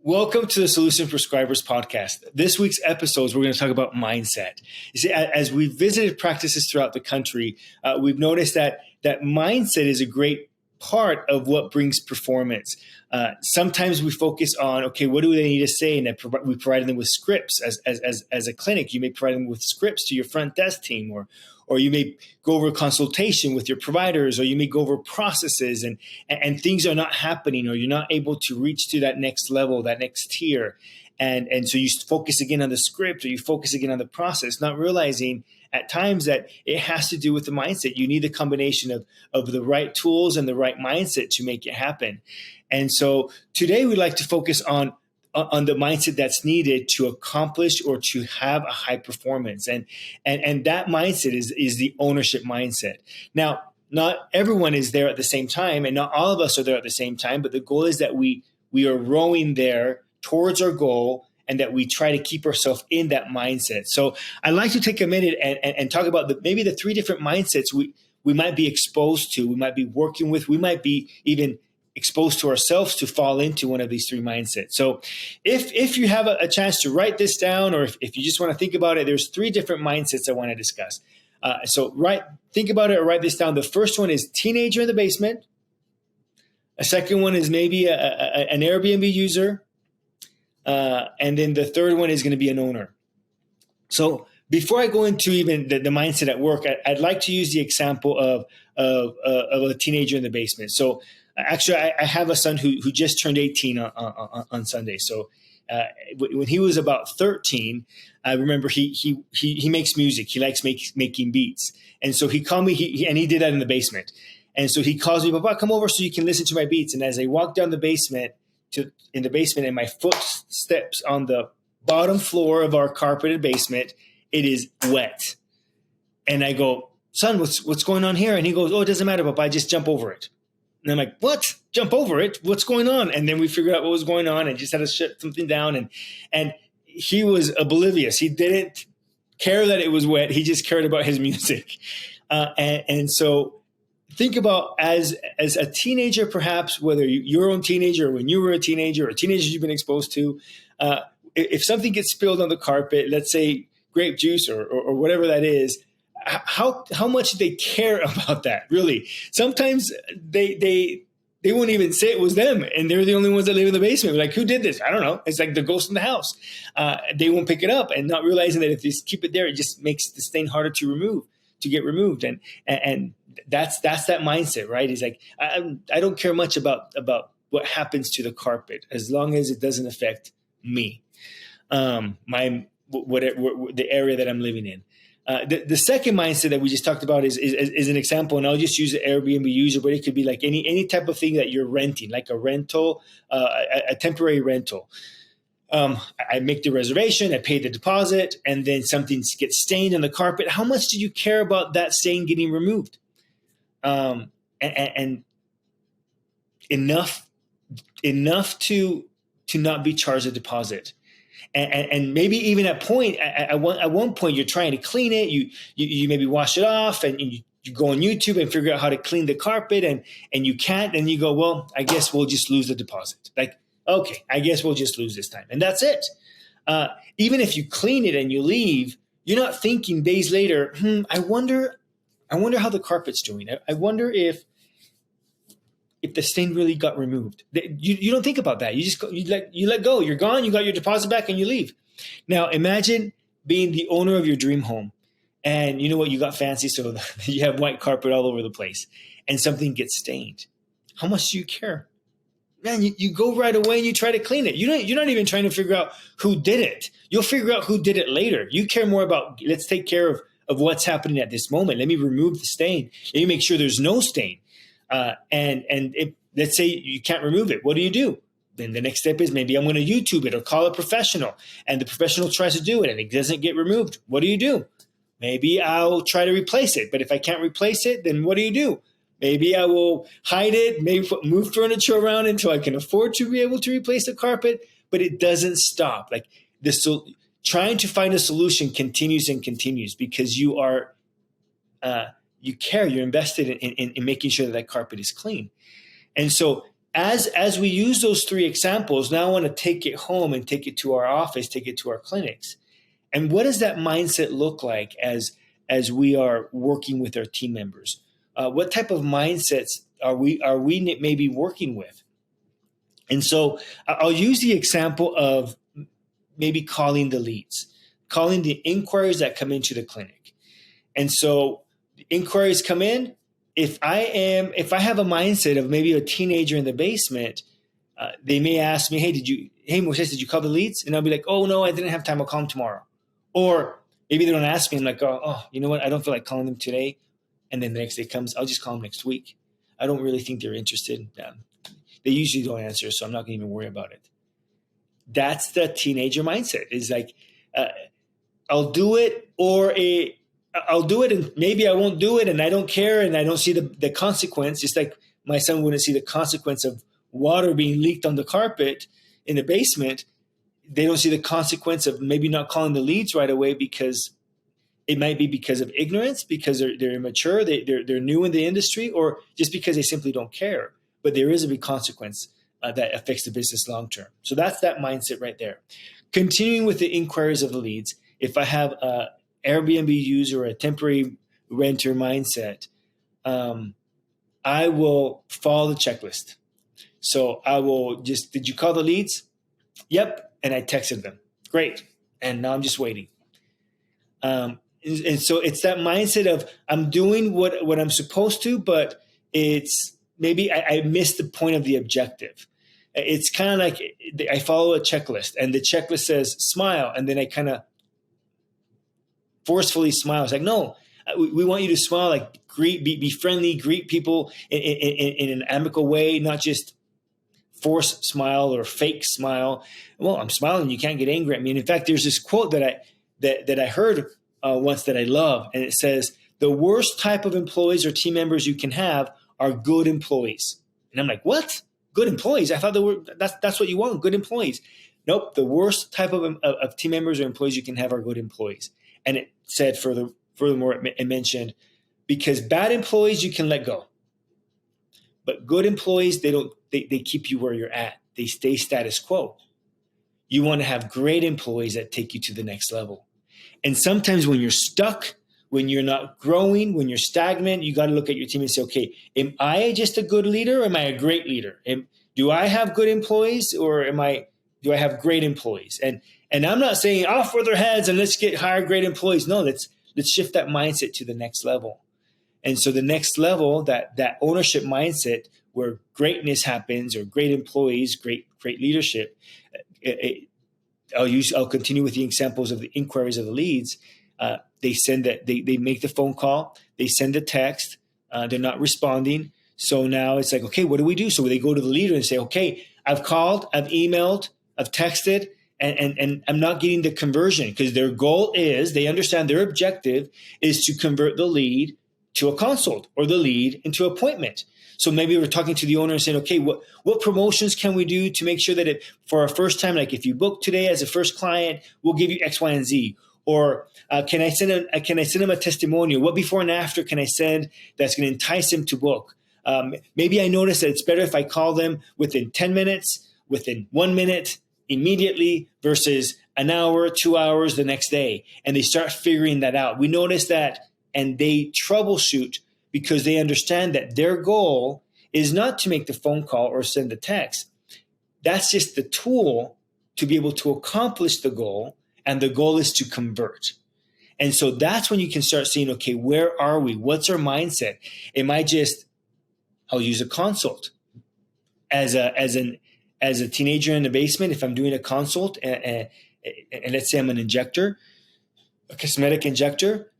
Welcome to the Solution Prescribers podcast. This week's episodes, we're going to talk about mindset. You see, as we've visited practices throughout the country, we've noticed that mindset is a great part of what brings performance. Sometimes we focus on, okay, what do they need to say? And we provide them with scripts as a clinic. You may provide them with scripts to your front desk team, or you may go over a consultation with your providers, or you may go over processes and things are not happening, or you're not able to reach to that next level, that next tier. And so you focus again on the script, or you focus again on the process, not realizing at times that it has to do with the mindset. You need a combination of the right tools and the right mindset to make it happen. And so today we'd like to focus on the mindset that's needed to accomplish or to have a high performance. And that mindset is the ownership mindset. Now, not everyone is there at the same time, and not all of us are there at the same time, but the goal is that we are rowing there towards our goal, and that we try to keep ourselves in that mindset. So I'd like to take a minute and talk about maybe the three different mindsets we might be exposed to, we might be working with, we might be even exposed to ourselves to fall into one of these three mindsets. So if you have a chance to write this down, or if you just want to think about it, there's three different mindsets I want to discuss. Think about it or write this down. The first one is teenager in the basement. A second one is maybe an Airbnb user. And then the third one is going to be an owner. So before I go into even the mindset at work, I'd like to use the example of a teenager in the basement. So actually, I have a son who just turned 18 on Sunday. So when he was about 13, I remember he makes music. He likes making beats. And so he called me, and he did that in the basement. And so he calls me, "Papa, come over so you can listen to my beats." And as I walk down the basement, and my foot steps on the bottom floor of our carpeted basement, it is wet. And I go, "Son, what's going on here?" And he goes, "Oh, it doesn't matter, Papa, I just jump over it." And I'm like, "What? Jump over it? What's going on?" And then we figured out what was going on and just had to shut something down. And he was oblivious. He didn't care that it was wet. He just cared about his music. And so think about as a teenager, perhaps, whether you're your own teenager or when you were a teenager or teenagers you've been exposed to, if something gets spilled on the carpet, let's say grape juice or whatever that is, how much do they care about that? Really, sometimes they won't even say it was them, and they're the only ones that live in the basement. We're like, who did this? I don't know. It's like the ghost in the house. They won't pick it up, and not realizing that if they keep it there, it just makes the stain harder to get removed. And that's that mindset, right? It's like I don't care much about what happens to the carpet as long as it doesn't affect me, the area that I'm living in. The second mindset that we just talked about is an example, and I'll just use the Airbnb user, but it could be like any type of thing that you're renting, like a rental, a temporary rental. I make the reservation, I pay the deposit, and then something gets stained on the carpet. How much do you care about that stain getting removed? And enough to not be charged a deposit. And maybe even at one point you're trying to clean it. You maybe wash it off, and you go on YouTube and figure out how to clean the carpet, and you can't. And you go, well, I guess we'll just lose the deposit. Like, okay, I guess we'll just lose this time, and that's it. Even if you clean it and you leave, you're not thinking days later. I wonder how the carpet's doing. I wonder if the stain really got removed. You don't think about that. You let go. You're gone. You got your deposit back, and you leave. Now imagine being the owner of your dream home, and you know what? You got fancy, so you have white carpet all over the place, and something gets stained. How much do you care? Man, you go right away and you try to clean it. You're not even trying to figure out who did it. You'll figure out who did it later. You care more about, let's take care of what's happening at this moment. Let me remove the stain. Let me make sure there's no stain. Let's say you can't remove it. What do? Then the next step is maybe I'm going to YouTube it or call a professional, and the professional tries to do it and it doesn't get removed. What do? Maybe I'll try to replace it. But if I can't replace it, then what do? Maybe I will hide it, maybe move furniture around until I can afford to be able to replace the carpet, but it doesn't stop. Like trying to find a solution continues and continues because you care, you're invested in making sure that carpet is clean. And so as we use those three examples, now I want to take it home and take it to our office, take it to our clinics. And what does that mindset look like as we are working with our team members? What type of mindsets are we maybe working with? And so I'll use the example of maybe calling the leads, calling the inquiries that come into the clinic. And so inquiries come in. If I have a mindset of maybe a teenager in the basement, they may ask me, hey Moises, did you call the leads? And I'll be like, oh no, I didn't have time. I'll call them tomorrow. Or maybe they don't ask me. I'm like, oh, you know what? I don't feel like calling them today. And then the next day comes, I'll just call them next week. I don't really think they're interested. They usually don't answer, so I'm not going to even worry about it. That's the teenager mindset. Is like, I'll do it, I'll do it, and maybe I won't do it, and I don't care, and I don't see the consequence. Just like my son wouldn't see the consequence of water being leaked on the carpet in the basement. They don't see the consequence of maybe not calling the leads right away because it might be because of ignorance, because they're immature, they're new in the industry, or just because they simply don't care. But there is a big consequence that affects the business long term. So that's that mindset right there. Continuing with the inquiries of the leads, if I have a Airbnb user or a temporary renter mindset, I will follow the checklist. So I will just, did you call the leads? Yep. And I texted them. Great. And now I'm just waiting. And so it's that mindset of I'm doing what I'm supposed to, but it's maybe I missed the point of the objective. It's kind of like I follow a checklist, and the checklist says smile, and then I kind of forcefully smile. It's like, no, we want you to smile, like be friendly, greet people in an amicable way, not just force smile or fake smile. Well, I'm smiling. You can't get angry at me. And in fact, there's this quote that I heard once that I love, and it says, "The worst type of employees or team members you can have are good employees." And I'm like, what? Good employees? I thought that's what you want, good employees. Nope. The worst type of team members or employees you can have are good employees. And it said furthermore, it mentioned, because bad employees you can let go, but good employees, they keep you where you're at. They stay status quo. You want to have great employees that take you to the next level. And sometimes when you're stuck, when you're not growing, when you're stagnant, you got to look at your team and say, okay, am I just a good leader or am I a great leader? Do I have good employees or do I have great employees? And I'm not saying off with their heads and let's hire great employees. No, let's shift that mindset to the next level. And so the next level, that ownership mindset where greatness happens, or great employees, great leadership. I'll continue with the examples of the inquiries of the leads. They make the phone call, they send a text, they're not responding. So now it's like, okay, what do we do? So they go to the leader and say, okay, I've called, I've emailed, I've texted, and I'm not getting the conversion, because their goal is, they understand their objective is to convert the lead to a consult or the lead into appointment. So maybe we're talking to the owner and saying, okay, what promotions can we do to make sure that for our first time, like if you book today as a first client, we'll give you X, Y, and Z. Or can I send him a testimonial? What before and after can I send that's going to entice him to book? Maybe I notice that it's better if I call them within 10 minutes, within 1 minute, immediately, versus an hour, 2 hours the next day. And they start figuring that out. We notice that, and they troubleshoot because they understand that their goal is not to make the phone call or send the text. That's just the tool to be able to accomplish the goal. And the goal is to convert. And so that's when you can start seeing, okay, where are we? What's our mindset? I'll use a consult as a teenager in the basement. If I'm doing a consult and let's say I'm an injector, a cosmetic injector,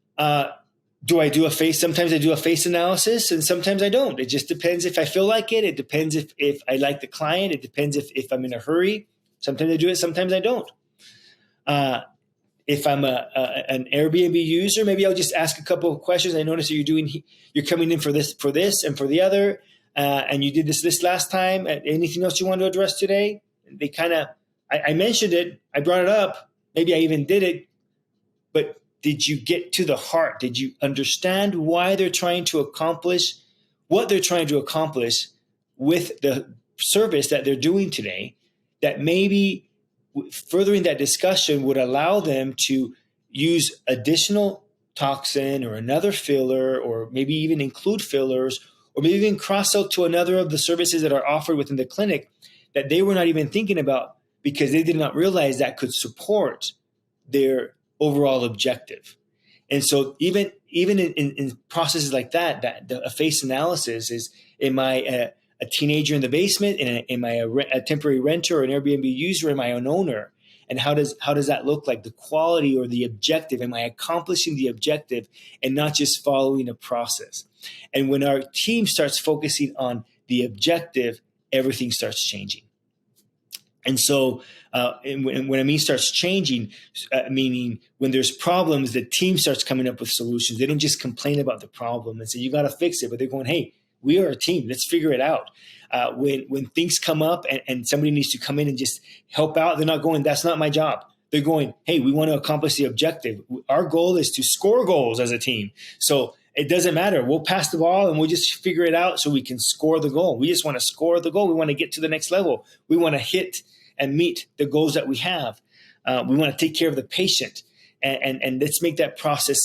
do I do a face? Sometimes I do a face analysis and sometimes I don't. It just depends if I feel like it. It depends if I like the client. It depends if I'm in a hurry. Sometimes I do it, sometimes I don't. If I'm an Airbnb user, maybe I'll just ask a couple of questions. I notice that you're coming in for this and for the other, and you did this last time. Anything else you want to address today? They I mentioned it, I brought it up. Maybe I even did it, but did you get to the heart? Did you understand why they're trying to accomplish what they're trying to accomplish with the service that they're doing today, that maybe furthering that discussion would allow them to use additional toxin or another filler, or maybe even include fillers, or maybe even cross-sell to another of the services that are offered within the clinic that they were not even thinking about, because they did not realize that could support their overall objective. And so even in processes like that a face analysis is, am I a teenager in the basement? Am I a temporary renter or an Airbnb user? Am I an owner? And how does that look like? The quality or the objective? Am I accomplishing the objective and not just following a process? And when our team starts focusing on the objective, everything starts changing. And so and when I mean starts changing, meaning when there's problems, the team starts coming up with solutions. They don't just complain about the problem and say, you got to fix it, but they're going, hey, we are a team. Let's figure it out. When things come up and somebody needs to come in and just help out, they're not going, that's not my job. They're going, hey, we want to accomplish the objective. Our goal is to score goals as a team. So it doesn't matter. We'll pass the ball and we'll just figure it out so we can score the goal. We just want to score the goal. We want to get to the next level. We want to hit and meet the goals that we have. We want to take care of the patient, and let's make that process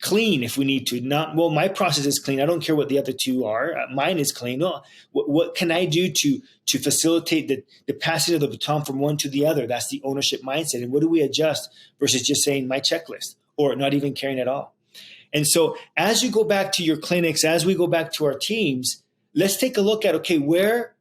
clean if we need to. Not, well, my process is clean. I don't care what the other two are. Mine is clean. No, what can I do to facilitate the passing of the baton from one to the other? That's the ownership mindset. And what do we adjust versus just saying my checklist or not even caring at all? And so as you go back to your clinics, as we go back to our teams, let's take a look at, okay, where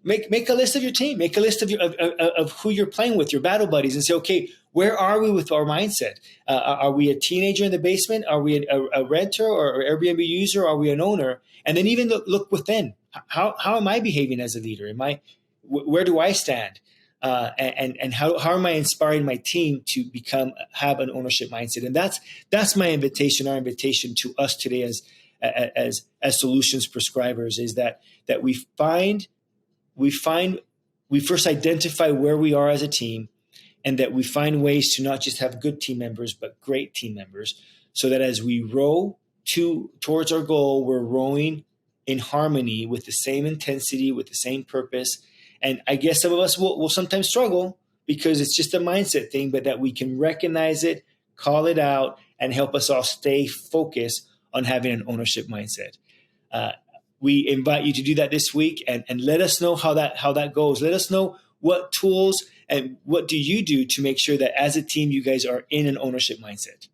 make a list of your team, make a list of who you're playing with, your battle buddies, and say, okay, where are we with our mindset? Are we a teenager in the basement? Are we a renter or Airbnb user? Are we an owner? And then even look within. How am I behaving as a leader? Where do I stand? And how am I inspiring my team to have an ownership mindset? And that's my invitation. Our invitation to us today as solutions prescribers is that we first identify where we are as a team, and that we find ways to not just have good team members, but great team members, so that as we row towards our goal, we're rowing in harmony with the same intensity, with the same purpose. And I guess some of us will sometimes struggle because it's just a mindset thing, but that we can recognize it, call it out, and help us all stay focused on having an ownership mindset. We invite you to do that this week, and let us know how that goes. Let us know what tools and what do you do to make sure that as a team you guys are in an ownership mindset.